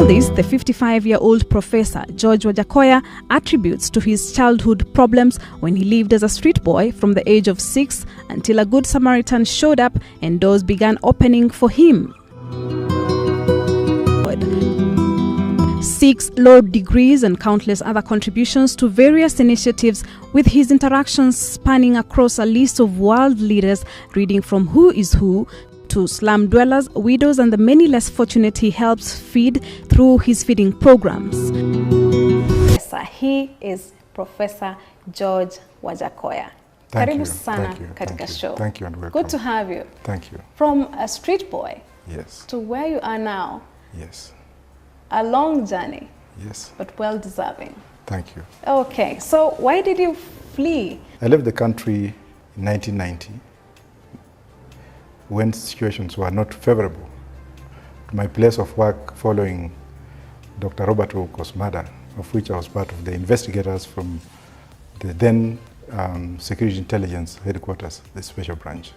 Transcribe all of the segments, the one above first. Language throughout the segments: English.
All this, the 55-year-old Professor George Wajackoyah attributes to his childhood problems when he lived as a street boy from the age of 6 until a good Samaritan showed up and doors began opening for him. 6 law degrees and countless other contributions to various initiatives, with his interactions spanning across a list of world leaders, reading from who is who to slum dwellers, widows, and the many less fortunate he helps feed through his feeding programs. He is Professor George Wajackoyah. Karibu sana katika show. Thank you and welcome. Good to have you. Thank you. From a street boy, yes, to where you are now. Yes. A long journey. Yes. But well deserving. Thank you. Okay, so why did you flee? I left the country in 1990 when situations were not favorable to my place of work following Dr. Robert Wajackoyah's murder, of which I was part of the investigators from the then Security Intelligence Headquarters, the Special Branch.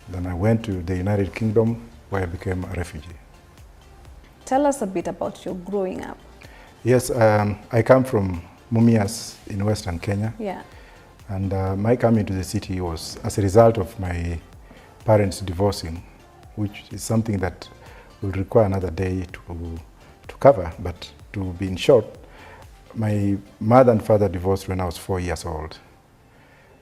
Then I went to the United Kingdom, where I became a refugee. Tell us a bit about your growing up. Yes, I come from Mumias in Western Kenya. Yeah. And my coming to the city was as a result of my parents divorcing, which is something that will require another day to cover. But to be in short, my mother and father divorced when I was 4 years old.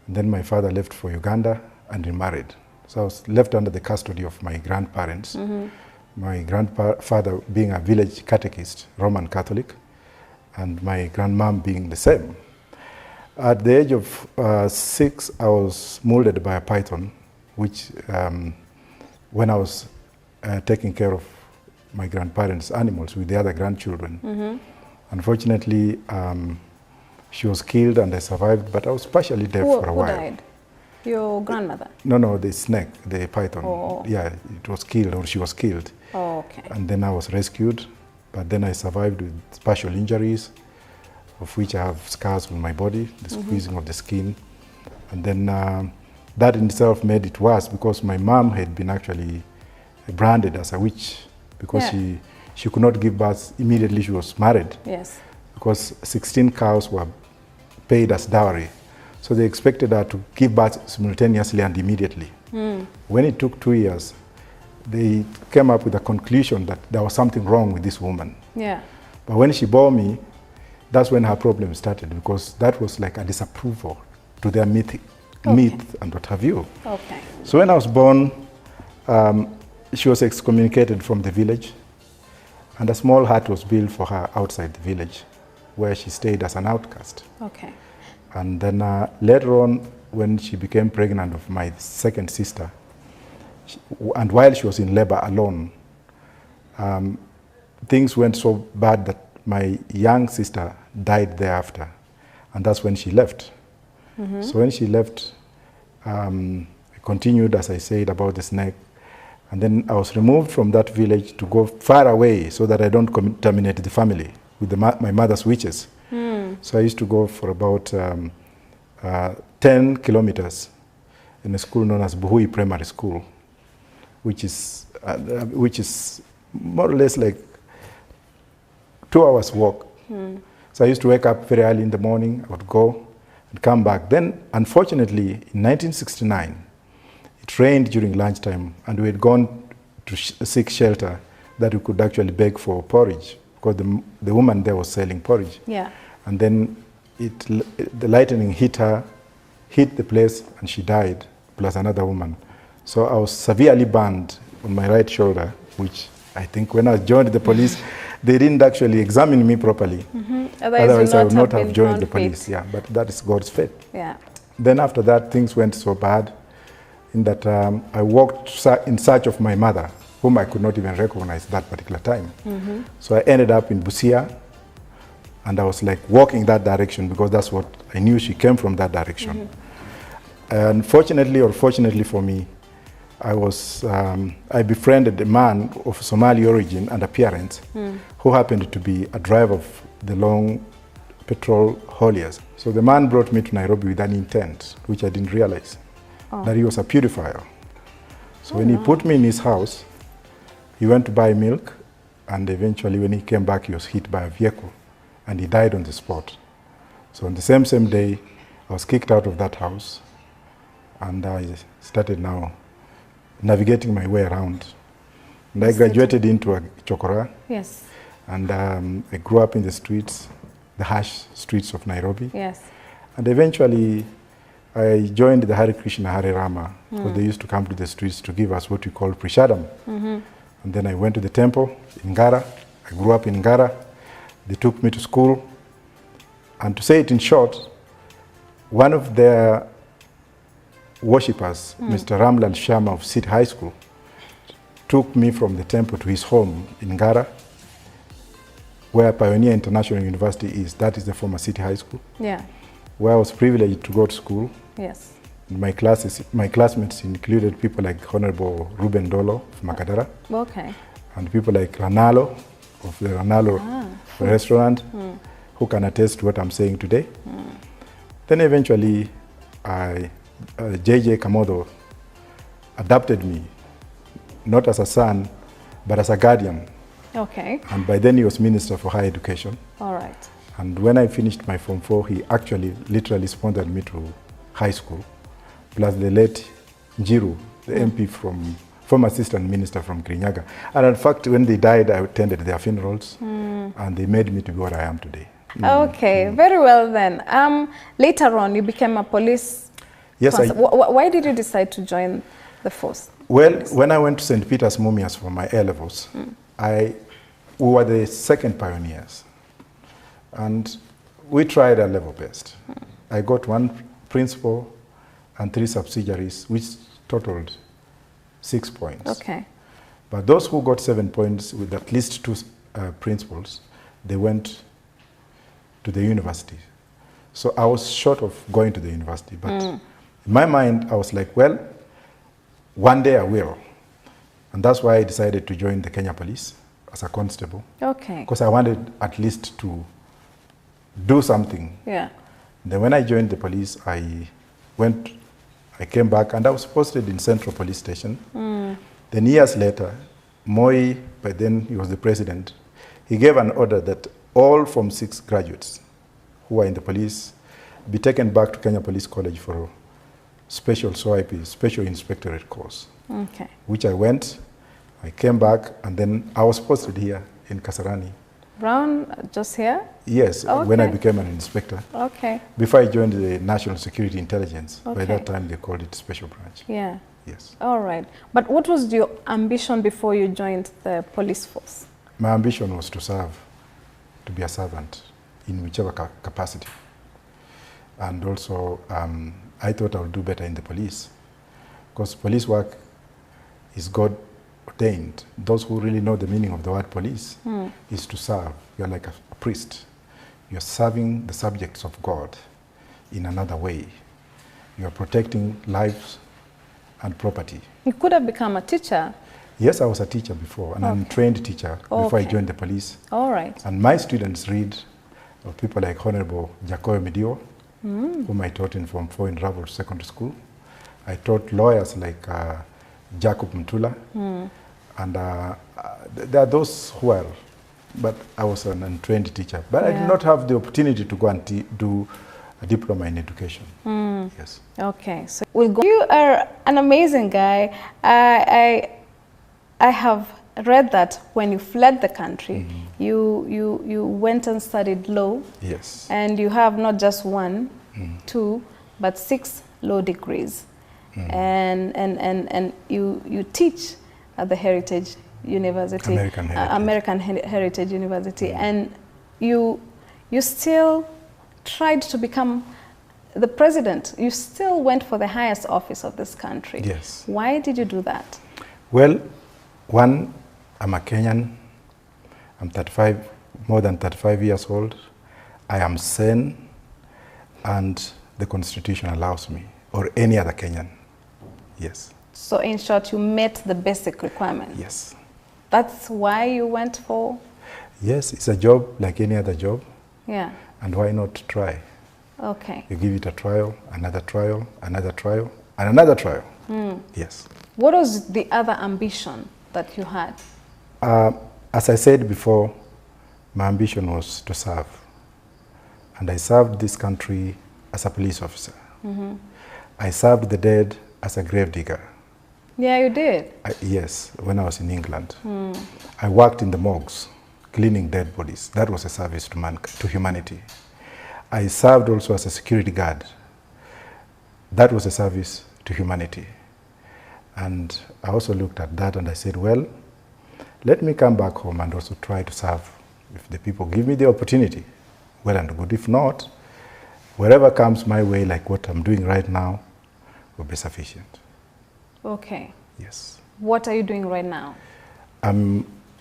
And then my father left for Uganda and remarried. So I was left under the custody of my grandparents. Mm-hmm. My grandfather being a village catechist, Roman Catholic, and my grandmom being the same. At the age of 6, I was molded by a python, which when I was taking care of my grandparents' animals with the other grandchildren. Mm-hmm. Unfortunately, she was killed and I survived, but I was partially deaf for a while. Who died? Your grandmother? No, the snake, the python. Oh. Yeah, it was killed, or she was killed. Oh, okay. And then I was rescued, but then I survived with partial injuries, of which I have scars on my body, the squeezing of the skin. And then that in itself made it worse because my mom had been actually branded as a witch because she could not give birth immediately she was married. Yes. Because 16 cows were paid as dowry. So they expected her to give birth simultaneously and immediately. Mm. When it took 2 years, they came up with a conclusion that there was something wrong with this woman. Yeah. But when she bore me, that's when her problem started, because that was like a disapproval to their myth and what have you. Okay. So when I was born, she was excommunicated from the village, and a small hut was built for her outside the village, where she stayed as an outcast. Okay. And then later on, when she became pregnant of my second sister, and while she was in labor alone, things went so bad that my young sister died thereafter. And that's when she left. Mm-hmm. So when she left, I continued, as I said, about the snake. And then I was removed from that village to go far away so that I don't contaminate the family with my mother's witches. So I used to go for about 10 kilometers in a school known as Buhui Primary School, which is more or less like 2 hours walk. So I used to wake up very early in the morning, I would go and come back. Then, unfortunately, in 1969, it rained during lunchtime, and we had gone to seek shelter that we could actually beg for porridge, because the woman there was selling porridge. Yeah. And then the lightning hit the place, and she died, plus another woman. So I was severely burned on my right shoulder, which I think when I joined the police, they didn't actually examine me properly. Mm-hmm. Otherwise I would not have joined the police. Yeah, but that is God's fate. Yeah. Then after that, things went so bad in that I walked in search of my mother, whom I could not even recognize that particular time. Mm-hmm. So I ended up in Busia, and I was like walking that direction because that's what I knew, she came from that direction. Mm-hmm. Unfortunately or fortunately for me, I befriended a man of Somali origin and appearance who happened to be a driver of the long petrol hauliers. So the man brought me to Nairobi with an intent, which I didn't realize, that he was a purifier. So when he put me in his house, he went to buy milk, and eventually when he came back, he was hit by a vehicle, and he died on the spot. So on the same day, I was kicked out of that house, and I started now navigating my way around. And I graduated into a Chokora. Yes. And I grew up in the streets, the harsh streets of Nairobi. Yes. And eventually, I joined the Hare Krishna, Hare Rama, because they used to come to the streets to give us what we call prashadam. And then I went to the temple in Ngara. I grew up in Ngara. They took me to school. And to say it in short, one of their worshippers, Mr. Ramlal Sharma of City High School, took me from the temple to his home in Ngara, where Pioneer International University is. That is the former City High School. Yeah. Where I was privileged to go to school. Yes. My classmates included people like Honorable Ruben Dolo of Makadara. Okay. And people like Ranalo of the Ranalo restaurant, who can attest to what I'm saying today. Then eventually, J.J. Kamodo adopted me, not as a son, but as a guardian. Okay. And by then he was Minister for Higher Education. All right. And when I finished my Form 4, he actually literally sponsored me to high school, plus the late Njiru, the MP from, former Assistant Minister from Kirinyaga. And in fact, when they died, I attended their funerals, and they made me to be what I am today. Okay, very well then. Later on, you became a police. Yes, why did you decide to join the force? Well, when I went to St. Peter's Mumias for my A-levels, we were the second pioneers. And we tried our level best. I got 1 principal and 3 subsidiaries, which totaled 6 points. Okay. But those who got 7 points with at least 2 principals, they went to the university. So I was short of going to the university. But in my mind, I was like, well, one day I will. And that's why I decided to join the Kenya Police as a constable. Okay. Because I wanted at least to do something. Yeah. Then when I joined the police, I came back and I was posted in Central Police Station. Then years later, Moi, by then he was the president, he gave an order that all Form 6 graduates who are in the police be taken back to Kenya Police College for special SOIP, special inspectorate course. Okay. Which I went, I came back, and then I was posted here in Kasarani. Brown, just here? Yes, Okay. when I became an inspector. Okay. Before I joined the National Security Intelligence. Okay. By that time, they called it Special Branch. Yeah. Yes. All right. But what was your ambition before you joined the police force? My ambition was to serve, to be a servant in whichever capacity. And also, I thought I would do better in the police. Because police work is God ordained. Those who really know the meaning of the word police is to serve. You're like a priest. You're serving the subjects of God in another way. You're protecting lives and property. You could have become a teacher. Yes, I was a teacher before, an untrained teacher before I joined the police. All right. And my students read of people like Honorable Wajackoyah'S, whom I taught in Form 4 in Ravel Secondary School. I taught lawyers like Jacob Mtula, and there are those who are, but I was an untrained teacher. But I did not have the opportunity to go and do a diploma in education. Yes. Okay, so we'll go. You are an amazing guy. I have read that when you fled the country, you went and studied law. Yes. And you have not just 1, 2, but 6 law degrees. And you teach at the Heritage University, American Heritage University, and you still tried to become the president. You still went for the highest office of this country. Yes. Why did you do that? Well, one, I'm a Kenyan. I'm more than 35 years old. I am sane, and the Constitution allows me, or any other Kenyan. Yes. So in short, you met the basic requirements? Yes. That's why you went for? Yes, it's a job like any other job. Yeah. And why not try? Okay. You give it a trial, another trial, another trial, and another trial. Yes. What was the other ambition that you had? As I said before, my ambition was to serve. And I served this country as a police officer. I served the dead as a grave digger. Yeah, you did? Yes, when I was in England. I worked in the morgues, cleaning dead bodies. That was a service to humanity. I served also as a security guard. That was a service to humanity. And I also looked at that and I said, well, let me come back home and also try to serve. If the people give me the opportunity, well and good. If not, wherever comes my way, like what I'm doing right now, will be sufficient. Okay. Yes. What are you doing right now?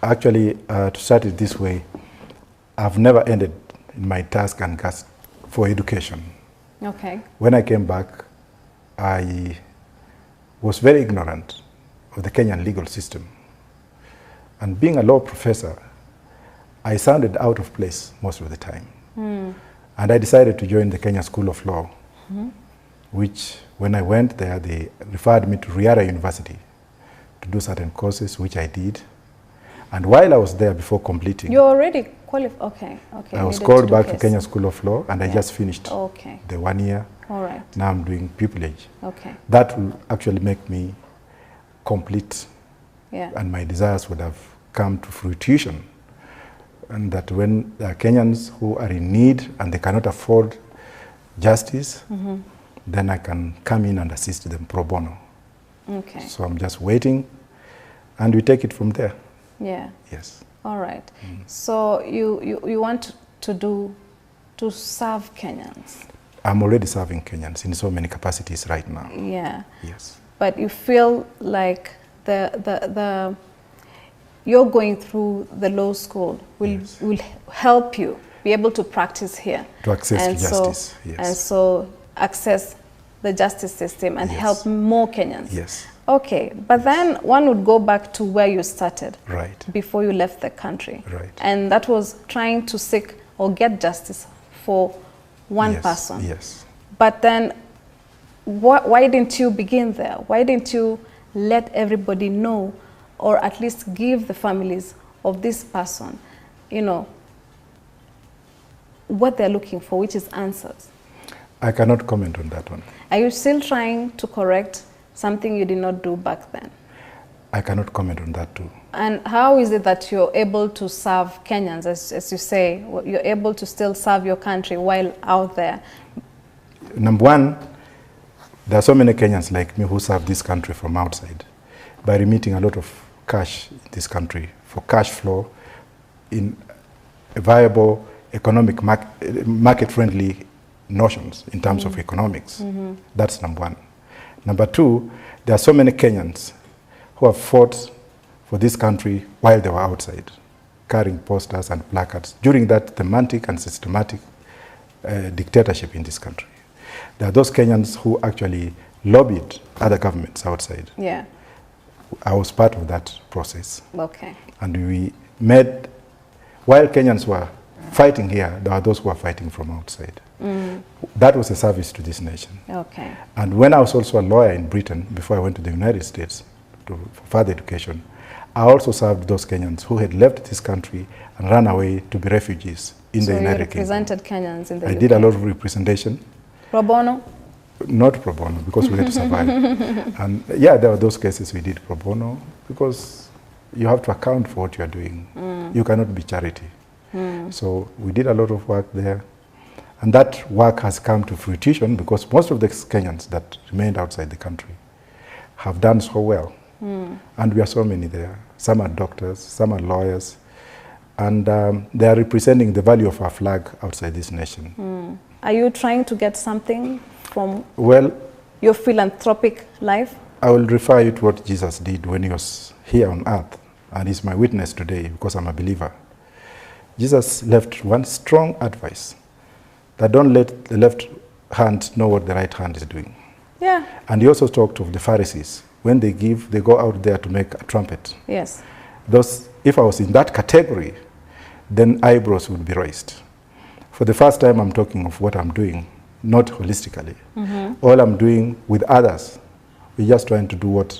Actually, to start it this way, I've never ended in my task and task for education. Okay. When I came back, I was very ignorant of the Kenyan legal system. And being a law professor, I sounded out of place most of the time. And I decided to join the Kenya School of Law, which when I went there, they referred me to Riara University to do certain courses, which I did. And while I was there before completing... You're already qualified? Okay, okay. I was called back to Kenya School of Law, and I just finished the 1 year. All right. Now I'm doing pupillage. Okay. That will actually make me complete, and my desires would have come to fruition. And that when there are Kenyans who are in need and they cannot afford justice, then I can come in and assist them pro bono. Okay. So I'm just waiting, and we take it from there. Yeah. Yes. All right. So you want to serve Kenyans? I'm already serving Kenyans in so many capacities right now. Yeah. Yes. But you feel like you're going through the law school will help you be able to practice here. To access justice, yes. And so access the justice system and help more Kenyans. Yes. Okay, but then one would go back to where you started. Right. Before you left the country. Right. And that was trying to seek or get justice for one person. Yes. But then why didn't you begin there? Why didn't you let everybody know, or at least give the families of this person, you know, what they're looking for, which is answers? I cannot comment on that one. Are you still trying to correct something you did not do back then? I cannot comment on that too. And how is it that you're able to serve Kenyans, as you say, you're able to still serve your country while out there? Number one, there are so many Kenyans like me who serve this country from outside by remitting a lot of cash in this country for cash flow in a viable economic market-friendly notions in terms of economics. That's number one. Number two, there are so many Kenyans who have fought for this country while they were outside, carrying posters and placards during that thematic and systematic dictatorship in this country. There are those Kenyans who actually lobbied other governments outside. Yeah. I was part of that process. Okay. And we made, while Kenyans were fighting here, there are those who are fighting from outside. That was a service to this nation. Okay. And when I was also a lawyer in Britain, before I went to the United States for further education, I also served those Kenyans who had left this country and ran away to be refugees in the United Kingdom. So you represented Kenyans in the UK? I did a lot of representation. Pro bono? Not pro bono, because we had to survive. And yeah, there were those cases we did pro bono, because you have to account for what you are doing. You cannot be charity. So we did a lot of work there. And that work has come to fruition because most of the Kenyans that remained outside the country have done so well. And we are so many there. Some are doctors, some are lawyers, and they are representing the value of our flag outside this nation. Are you trying to get something from your philanthropic life? I will refer you to what Jesus did when he was here on earth, and he's my witness today because I'm a believer. Jesus left one strong advice, that don't let the left hand know what the right hand is doing. Yeah. And he also talked of the Pharisees. When they give, they go out there to make a trumpet. Yes. Those, if I was in that category, then eyebrows would be raised. For the first time, I'm talking of what I'm doing, not holistically. All I'm doing with others, we're just trying to do what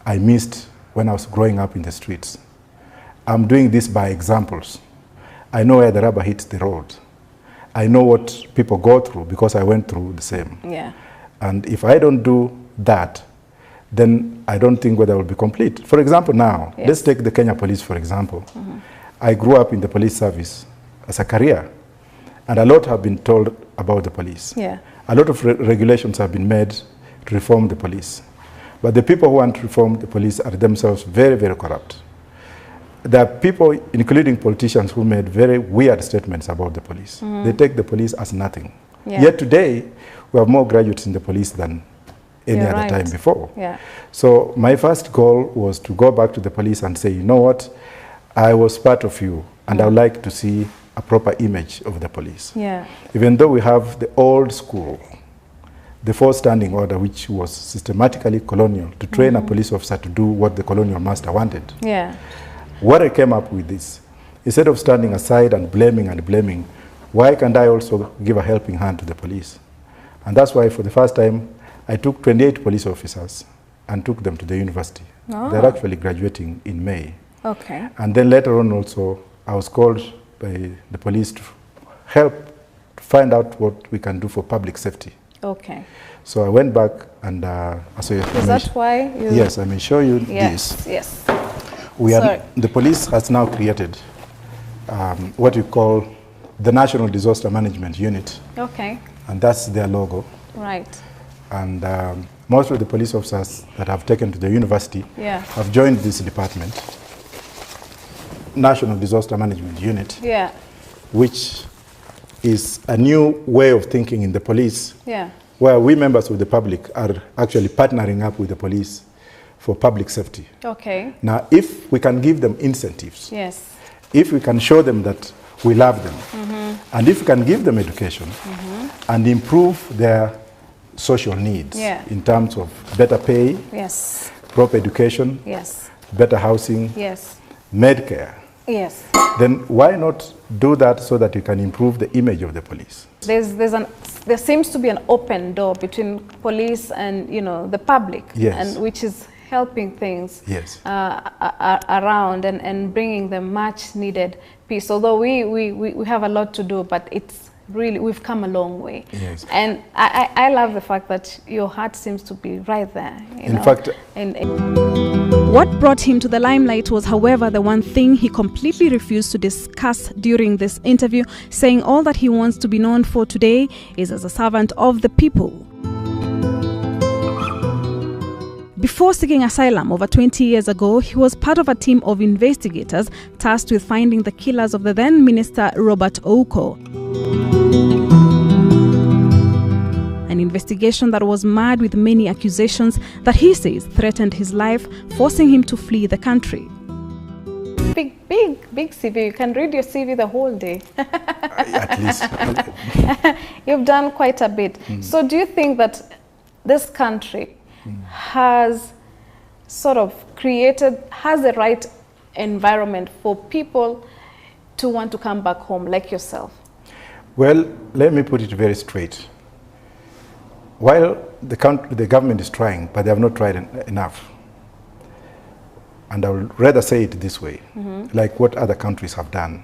I missed when I was growing up in the streets. I'm doing this by examples. I know where the rubber hits the road. I know what people go through because I went through the same. Yeah. And if I don't do that, then I don't think whether it will be complete. For example, now, Yes. let's take the Kenya police, for example. I grew up in the police service as a career, and a lot have been told about the police. Yeah. A lot of regulations have been made to reform the police. But the people who want to reform the police are themselves very, very corrupt. There are people, including politicians, who made very weird statements about the police. They take the police as nothing. Yeah. Yet today, we have more graduates in the police than any You're other right. time before. Yeah. So my first goal was to go back to the police and say, you know what, I was part of you, and I would like to see a proper image of the police. Yeah. Even though we have the old school, the fourth standing order, which was systematically colonial, to train a police officer to do what the colonial master wanted. Yeah. What I came up with is, instead of standing aside and blaming, why can't I also give a helping hand to the police? And that's why for the first time, I took 28 police officers and took them to the university. Oh. They're actually graduating in May. Okay. And then later on also, I was called by the police to help to find out what we can do for public safety. Okay. So I went back and Is that why you... Yes, I may show you Yes. this. Yes. The police has now created what we call the National Disaster Management Unit, Okay. and that's their logo. Right. And most of the police officers that have taken to the university Yeah. have joined this department, National Disaster Management Unit, Yeah. which is a new way of thinking in the police, Yeah. where we members of the public are actually partnering up with the police for public safety. Okay. Now, if we can give them incentives, Yes. if we can show them that we love them, and if we can give them education and improve their social needs Yeah. in terms of better pay, Yes. proper education, Yes. better housing, Yes. Medicare, Yes. then why not do that so that you can improve the image of the police? There seems to be an open door between police and, you know, the public, Yes. and which is helping things Yes. around and bringing the much needed peace. Although we have a lot to do, but it's really, we've come a long way. Yes. And I love the fact that your heart seems to be right there. You know? fact, What brought him to the limelight was, however, the one thing he completely refused to discuss during this interview, saying all that he wants to be known for today is as a servant of the people. Before seeking asylum over 20 years ago, he was part of a team of investigators tasked with finding the killers of the then Minister Robert Ouko. An investigation that was marred with many accusations that he says threatened his life, forcing him to flee the country. Big CV. You can read your CV the whole day. at least. You've done quite a bit. So do you think that this country has sort of has the right environment for people to want to come back home, like yourself? Well, let me put it very straight. While the government is trying, but they have not tried enough. And I would rather say it this way, like what other countries have done.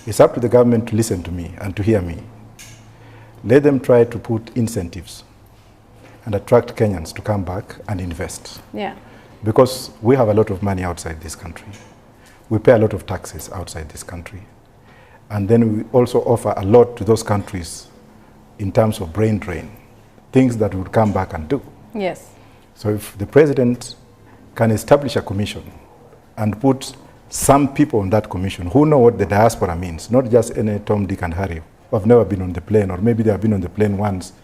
It's up to the government to listen to me and to hear me. Let them try to put incentives and attract Kenyans to come back and invest. Yeah. Because we have a lot of money outside this country. We pay a lot of taxes outside this country. And then we also offer a lot to those countries in terms of brain drain, things that would come back and do. Yes. So if the president can establish a commission and put some people on that commission who know what the diaspora means, not just any Tom, Dick and Harry who have never been on the plane, or maybe they have been on the plane once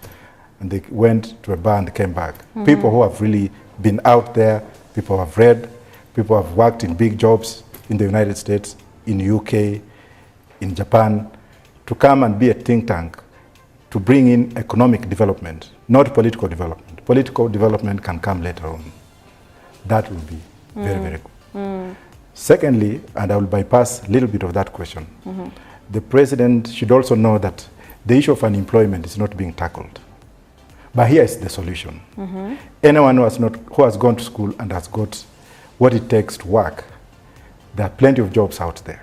and they went to a bar and came back. People who have really been out there, people who have read, people who have worked in big jobs in the United States, in UK, in Japan, to come and be a think tank to bring in economic development, not political development. Political development can come later on. That will be very, very good. Secondly, and I will bypass a little bit of that question, the president should also know that the issue of unemployment is not being tackled. But here is the solution. Anyone who has gone to school and has got what it takes to work, There are plenty of jobs out there.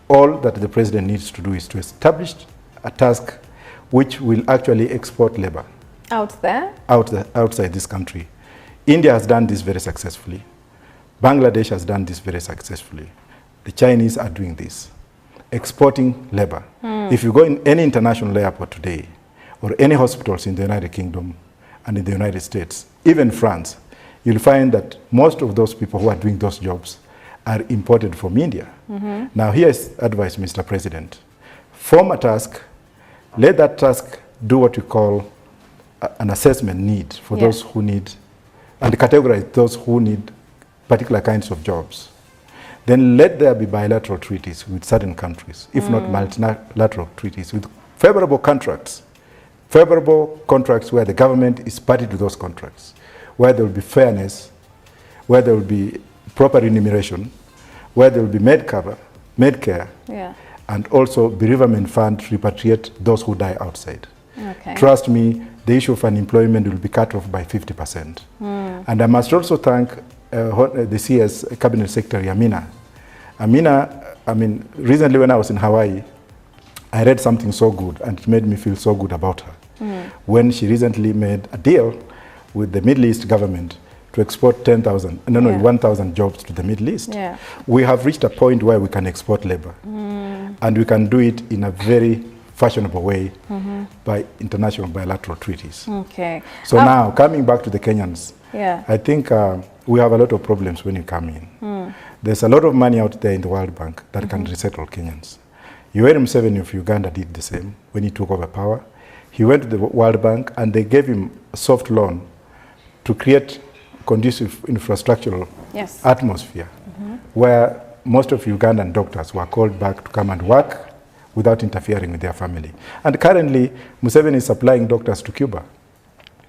All that the president needs to do is to establish a task which will actually export labor. Out there? Outside this country. India has done this very successfully. Bangladesh has done this very successfully. The Chinese are doing this, exporting labor. If you go in any international airport today, or any hospitals in the United Kingdom and in the United States, even France, you'll find that most of those people who are doing those jobs are imported from India. Now here's advice, Mr. President. Form a task, let that task do what you call an assessment need for those who need, and categorize those who need particular kinds of jobs. Then let there be bilateral treaties with certain countries, if not multilateral treaties with favorable contracts where the government is party to those contracts, where there will be fairness, where there will be proper remuneration, where there will be Medcare, and also bereavement fund to repatriate those who die outside. Okay. Trust me, the issue of unemployment will be cut off by 50%. And I must also thank the CS Cabinet Secretary, Amina. Amina, I mean, recently when I was in Hawaii, I read something so good and it made me feel so good about her. When she recently made a deal with the Middle East government to export 1,000 jobs to the Middle East. We have reached a point where we can export labor. And we can do it in a very fashionable way by international bilateral treaties. Okay. So now, coming back to the Kenyans, I think we have a lot of problems when you come in. There's a lot of money out there in the World Bank that can resettle Kenyans. Yoweri Museveni of Uganda did the same when he took over power. He went to the World Bank and they gave him a soft loan to create conducive infrastructural atmosphere where most of Ugandan doctors were called back to come and work without interfering with their family. And currently, Museveni is supplying doctors to Cuba.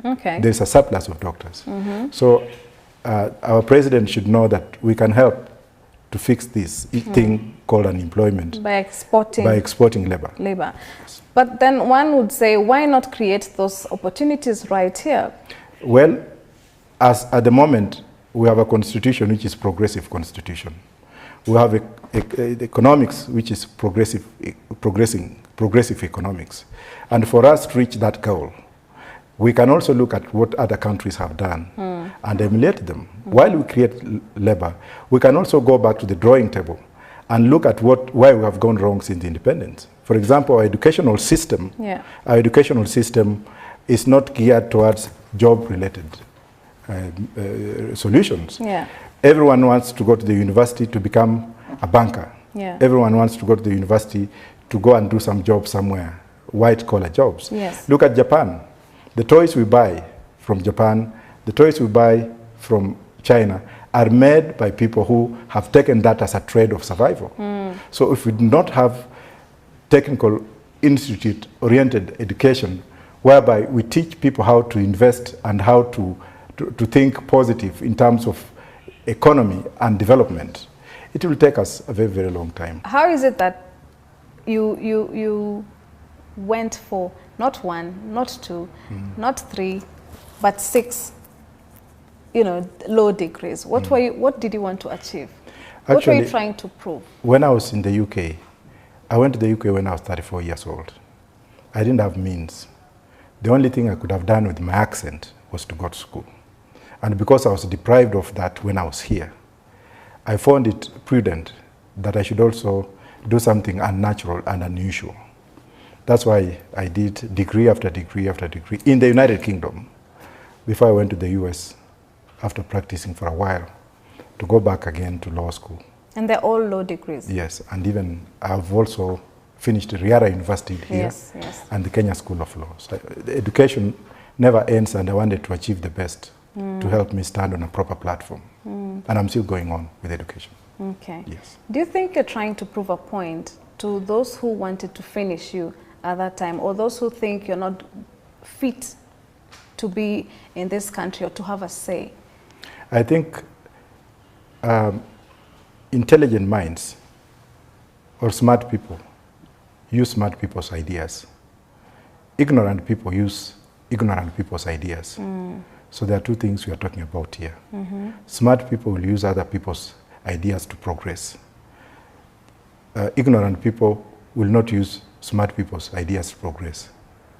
Okay. There's a surplus of doctors. So our president should know that we can help to fix this thing called unemployment by exporting labor. Yes. But then one would say, why not create those opportunities right here? Well, as at the moment, we have a constitution which is progressive constitution. We have economics which is progressive economics. And for us to reach that goal, we can also look at what other countries have done and emulate them. While we create labor, we can also go back to the drawing table and look at why we have gone wrong since the independence. For example, our educational system is not geared towards job-related solutions. Everyone wants to go to the university to become a banker. Everyone wants to go to the university to go and do some job somewhere, white-collar jobs. Look at Japan. The toys we buy from Japan, the toys we buy from China are made by people who have taken that as a trade of survival. So if we do not have technical institute-oriented education, whereby we teach people how to invest and how to think positive in terms of economy and development, it will take us a very, very long time. How is it that you went for not one, not two, not three, but 6, low degrees? What did you want to achieve? Actually, what were you trying to prove? When I was in the UK, I went to the UK when I was 34 years old. I didn't have means. The only thing I could have done with my accent was to go to school. And because I was deprived of that when I was here, I found it prudent that I should also do something unnatural and unusual. That's why I did degree after degree after degree in the United Kingdom before I went to the US after practicing for a while to go back again to law school. And they're all law degrees? Yes, and even I've also finished Riara University here and the Kenya School of Law. So education never ends, and I wanted to achieve the best to help me stand on a proper platform. And I'm still going on with education. Okay. Yes. Do you think you're trying to prove a point to those who wanted to finish you at that time, or those who think you're not fit to be in this country or to have a say? I think intelligent minds or smart people use smart people's ideas. Ignorant people use ignorant people's ideas. So there are two things we are talking about here. Smart people will use other people's ideas to progress. ignorant people will not use smart people's ideas to progress.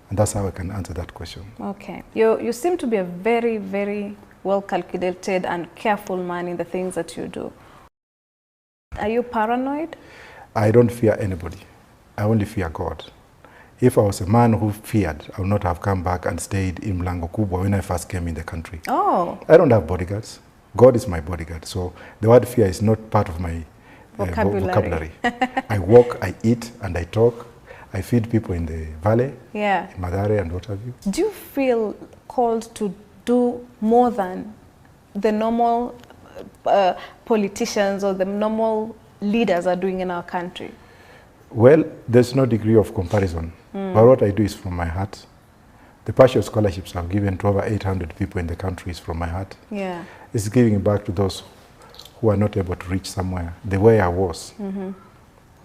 And that's how I can answer that question. Okay. You seem to be a very, very well-calculated and careful man in the things that you do. Are you paranoid? I don't fear anybody. I only fear God. If I was a man who feared, I would not have come back and stayed in Mlango Kubwa when I first came in the country. Oh. I don't have bodyguards. God is my bodyguard. So the word fear is not part of my vocabulary. I walk, I eat, and I talk. I feed people in the valley, in Madare and what have you. Do you feel called to do more than the normal politicians or the normal leaders are doing in our country? Well, there's no degree of comparison, but what I do is from my heart. The partial scholarships I've given to over 800 people in the country is from my heart. Yeah. It's giving back to those who are not able to reach somewhere, the way I was.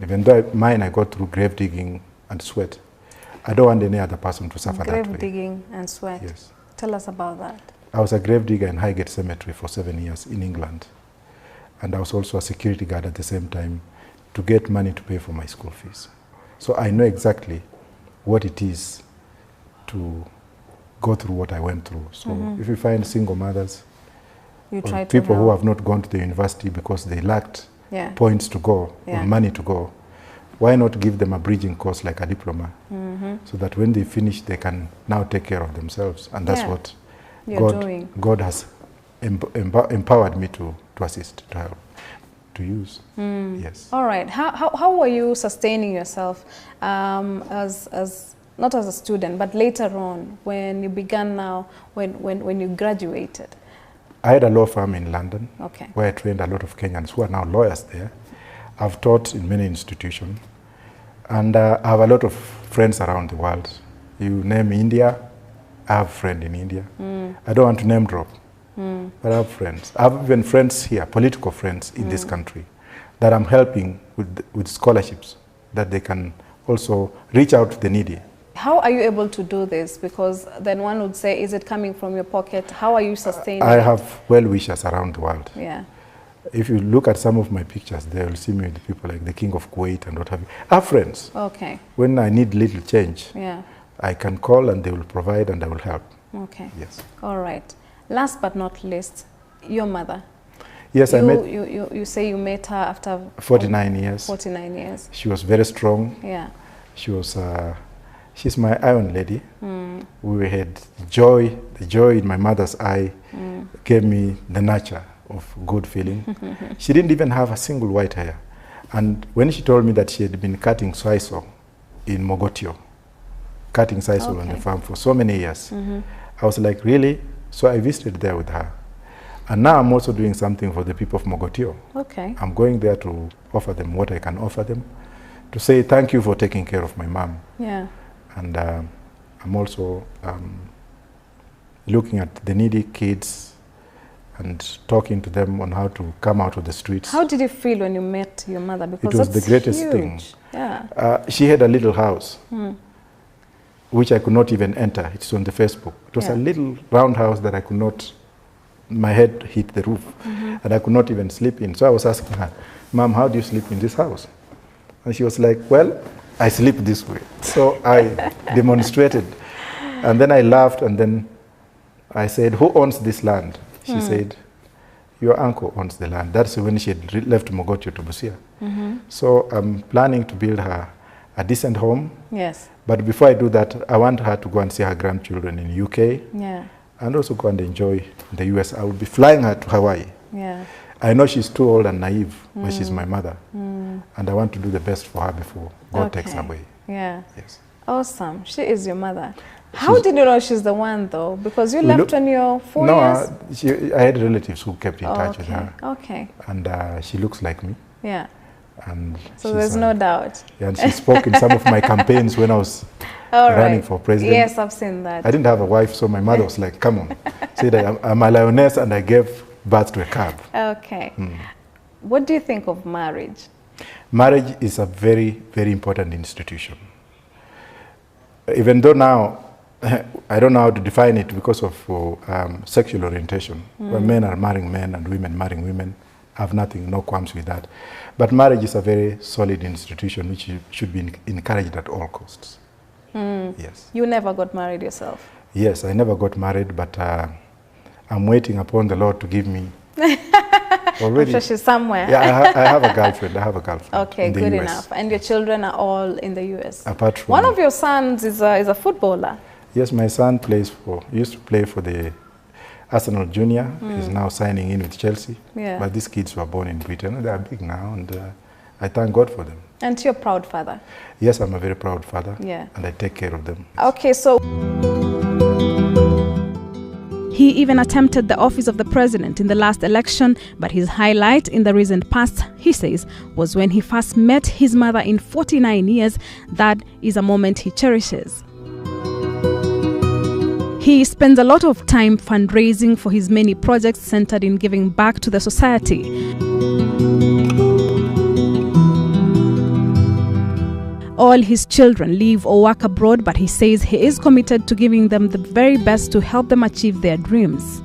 Even though mine I got through grave digging and sweat, I don't want any other person to suffer that way. Grave digging and sweat. Yes. Tell us about that. I was a grave digger in Highgate Cemetery for 7 years in England. And I was also a security guard at the same time to get money to pay for my school fees. So I know exactly what it is to go through what I went through. So if you find single mothers, you try to people help. who have not gone to the university because they lacked points to go or money to go, why not give them a bridging course like a diploma so that when they finish they can now take care of themselves? And that's what God has empowered me to assist, to help, to use. Yes. All right. How were you sustaining yourself as not as a student, but later on when you began now, when you graduated? I had a law firm in London where I trained a lot of Kenyans who are now lawyers there. I've taught in many institutions, and I have a lot of friends around the world. You name India, I have a friend in India. I don't want to name drop, but I have friends. I have even friends here, political friends in this country, that I'm helping with scholarships, that they can also reach out to the needy. How are you able to do this? Because then one would say, is it coming from your pocket? How are you sustaining I it? have well-wishers around the world. Yeah. If you look at some of my pictures, they will see me with people like the King of Kuwait and what have you. I have friends. Okay. When I need little change, yeah, I can call and they will provide and I will help. Okay. Yes. All right. Last but not least, your mother. Yes, I met... You say you met her after... 49 years. 49 years. She was very strong. Yeah. She was... she's my iron lady. We had joy. The joy in my mother's eye gave me the nurture of good feeling. She didn't even have a single white hair. And when she told me that she had been cutting sisal in Mogotio, cutting sisal on the farm for so many years, I was like, really? So I visited there with her. And now I'm also doing something for the people of Mogotio. Okay. I'm going there to offer them what I can offer them, to say thank you for taking care of my mom. Yeah. And I'm also looking at the needy kids and talking to them on how to come out of the streets. How did you feel when you met your mother? Because it was the greatest huge thing. Yeah. She had a little house, which I could not even enter. It's on the Facebook. It was a little round house that I could not, my head hit the roof, and I could not even sleep in. So I was asking her, Mom, how do you sleep in this house? And she was like, well, I sleep this way. So I demonstrated. And then I laughed, and then I said, who owns this land? She said, your uncle owns the land. That's when she had left Mogotio to Busia. So I'm planning to build her a decent home. Yes. But before I do that, I want her to go and see her grandchildren in UK. Yeah. And also go and enjoy the US. I will be flying her to Hawaii. Yeah. I know she's too old and naive, but she's my mother. And I want to do the best for her before God takes her away. Yeah. Yes. Awesome. She is your mother. How did you know she's the one, though? Because you left when you're 4 years? I had relatives who kept in touch with her. Okay. And she looks like me. Yeah. And so there's no doubt. Yeah, and she spoke in some of my campaigns when I was running for president. Yes, I've seen that. I didn't have a wife, so my mother was like, come on. Said I'm a lioness, and I gave birth to a cub. Okay. What do you think of marriage? Marriage is a very, very important institution. Even though now, I don't know how to define it because of sexual orientation, where men are marrying men and women marrying women. have nothing, no qualms with that. But marriage is a very solid institution which should be encouraged at all costs. Yes. You never got married yourself? Yes, I never got married, but I'm waiting upon the Lord to give me. Already. I'm sure she's somewhere. Yeah, I have a girlfriend. Okay, in the good US. enough. And your children are all in the US? Apart from one of your sons is a footballer. Yes, my son used to play for the Arsenal Junior. He's now signing in with Chelsea. Yeah. But these kids were born in Britain. They are big now, and I thank God for them. And you're a proud father? Yes, I'm a very proud father. Yeah. And I take care of them. Okay, so he even attempted the office of the president in the last election, but his highlight in the recent past, he says, was when he first met his mother in 49 years. That is a moment he cherishes. He spends a lot of time fundraising for his many projects centered in giving back to the society. All his children live or work abroad, but he says he is committed to giving them the very best to help them achieve their dreams.